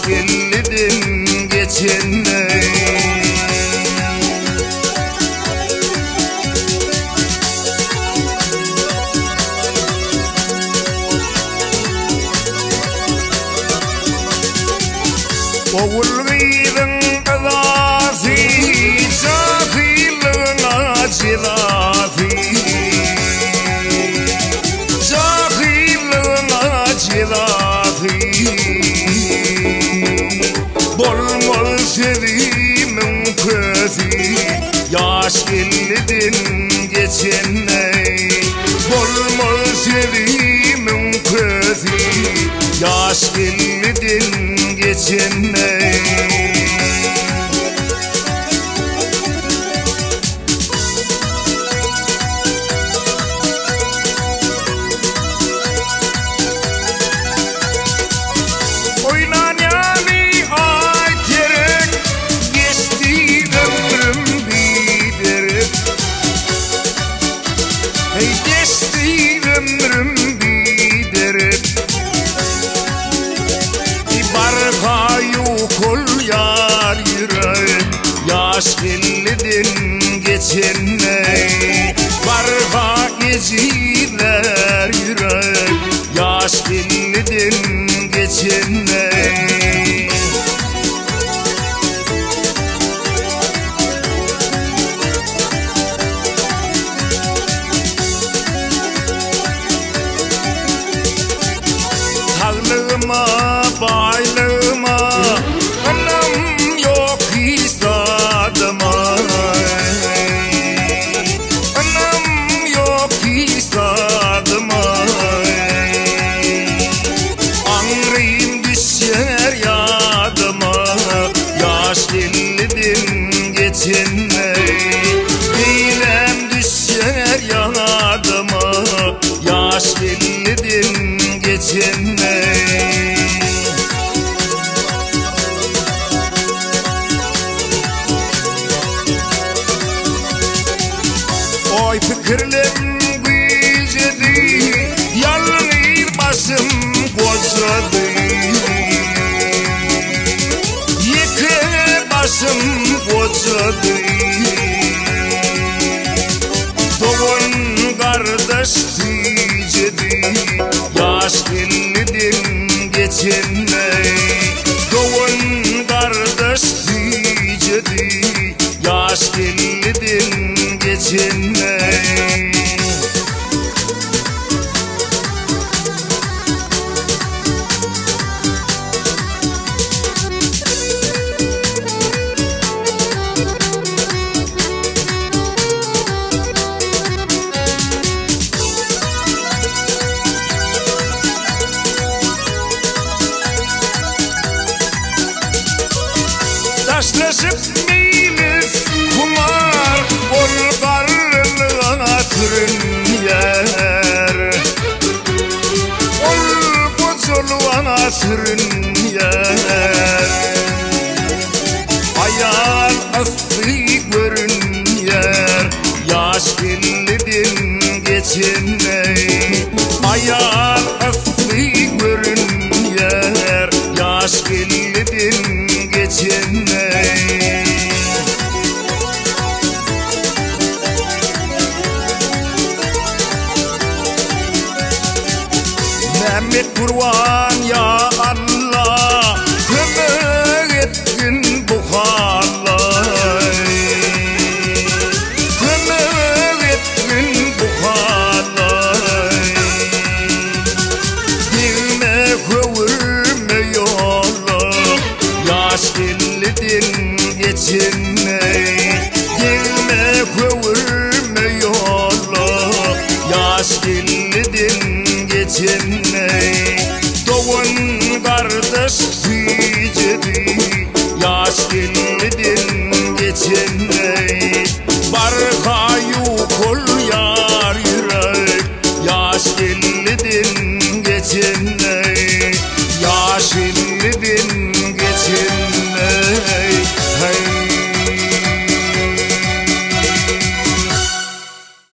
gelledin geçenle. Oğulgıydın kızası cahilına cezası, cahilına cezası. Bolmol sevimin közü, yaş gelledin geçenle. Bolmol sevimin közü, yaş gelledin geçenle. Oynan yani ay terek, geçti ömrüm biderek. Hey geçti ömrüm biderek. Barka yukul yar yürek, yaş gelledin geçenle. Barka geciler yürek, yaş gelledin geçenle. Tarlığıma baylığıma anam yok hisadıma, anam yok hisadıma. Anrıyım düşer yadıma, yaş gelledin geçenle. Eylem düşer yadıma, yaş gelledin geçenle. Oy fikirlerim gücedi, yalnız başım bozadı. Yıkı başım bozadı. Doğun kardeş diyecedi, yaş gelledin geçenle. Doğun kardeş diyecedi, yaş gelledin geçenle. Taşlaşıp milis kumar, ol karlılığına türün yer. Ol boculuğuna türün yer. Ayar astı görün yer, yaş gelledin geçenle. Ayar astı görün yer, yaş gelledin geçenle. Mehmet Kurvan ya Allah, kömür ettin bu halay. Kömür ettin bu halay. Dilme kıvırma yola, yaş gelledin geçenle. Dilme kıvırma yola, yaş gelledin geçenle. Doğun kardeş diyecedi, yaş gelledin geçenle.